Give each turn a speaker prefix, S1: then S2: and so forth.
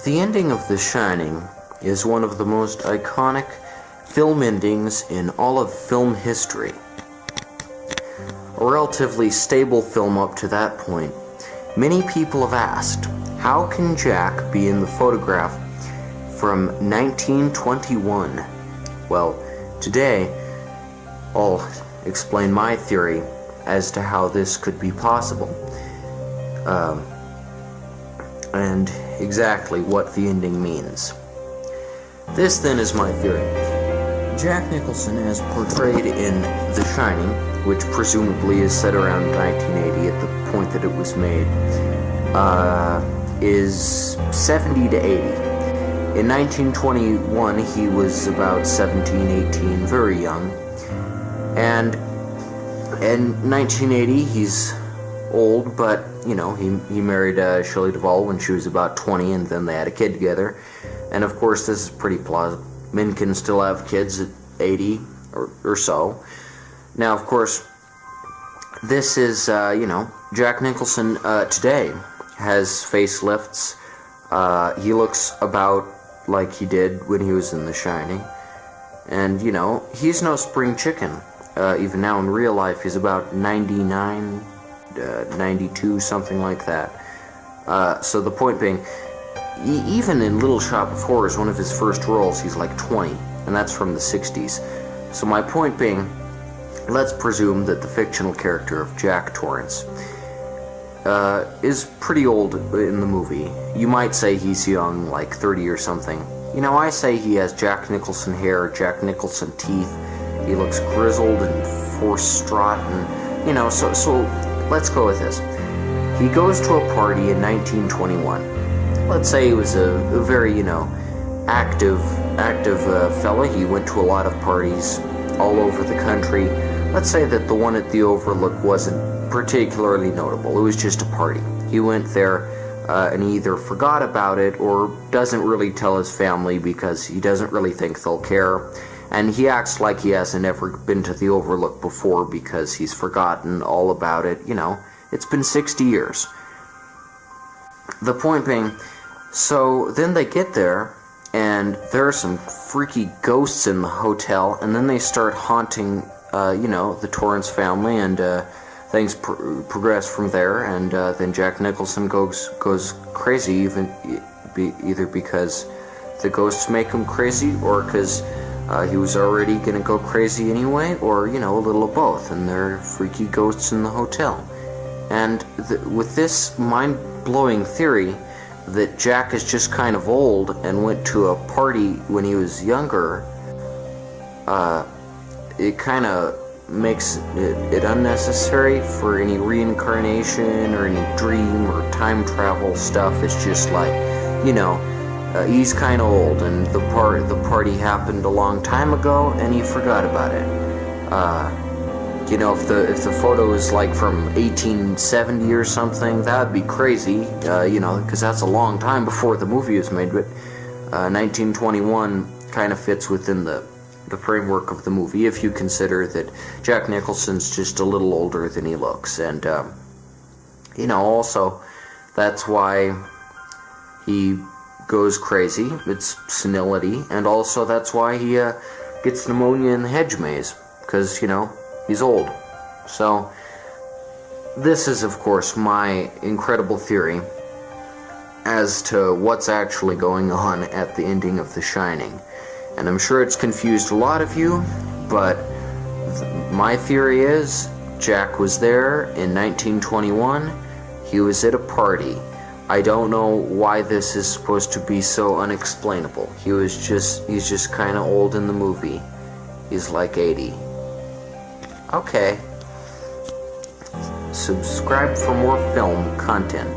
S1: The ending of The Shining is one of the most iconic film endings in all of film history. A relatively stable film up to that point. Many people have asked, how can Jack be in the photograph from 1921? Well, today I'll explain my theory as to how this could be possible. And exactly what the ending means. This then is my theory. Jack Nicholson, as portrayed in The Shining, which presumably is set around 1980 at the point that it was made, is 70 to 80. In 1921, he was about 17, 18, very young. And in 1980, he's old, but, you know, he married Shelley Duvall when she was about 20, and then they had a kid together. And, of course, this is pretty plausible. Men can still have kids at 80 or so. Now, of course, this is, Jack Nicholson today has facelifts. He looks about like he did when he was in The Shining. And, you know, he's no spring chicken. Even now in real life, he's about 99, 92, something like that. So the point being, even in Little Shop of Horrors, one of his first roles, he's like 20, and that's from the 60s. So my point being, let's presume that the fictional character of Jack Torrance is pretty old in the movie. You might say he's young, like 30 or something. You know, I say he has Jack Nicholson hair, Jack Nicholson teeth. He looks grizzled and force-straught, and, you know, so let's go with this. He goes to a party in 1921. Let's say he was a very, active fella. He went to a lot of parties all over the country. Let's say that the one at the Overlook wasn't particularly notable. It was just a party. He went there, and he either forgot about it or doesn't really tell his family because he doesn't really think they'll care. And he acts like he hasn't ever been to the Overlook before because he's forgotten all about it. You know, it's been 60 years. The point being, so then they get there, and there are some freaky ghosts in the hotel, and then they start haunting, the Torrance family, and things progress from there, and then Jack Nicholson goes crazy, either because the ghosts make him crazy, or because he was already going to go crazy anyway, or, a little of both, and there are freaky ghosts in the hotel. And with this mind-blowing theory that Jack is just kind of old and went to a party when he was younger, it kind of makes it unnecessary for any reincarnation or any dream or time travel stuff. It's just like, he's kind of old, and the party happened a long time ago, and he forgot about it. If the photo is like from 1870 or something, that would be crazy, because that's a long time before the movie was made, but 1921 kind of fits within the framework of the movie, if you consider that Jack Nicholson's just a little older than he looks, and, also, that's why he goes crazy. It's senility, and also that's why he gets pneumonia in the hedge maze, because, he's old. So, this is, of course, my incredible theory as to what's actually going on at the ending of The Shining. And I'm sure it's confused a lot of you, but my theory is Jack was there in 1921. He was at a party. I don't know why this is supposed to be so unexplainable. He's just kind of old in the movie. He's like 80. Okay. Subscribe for more film content.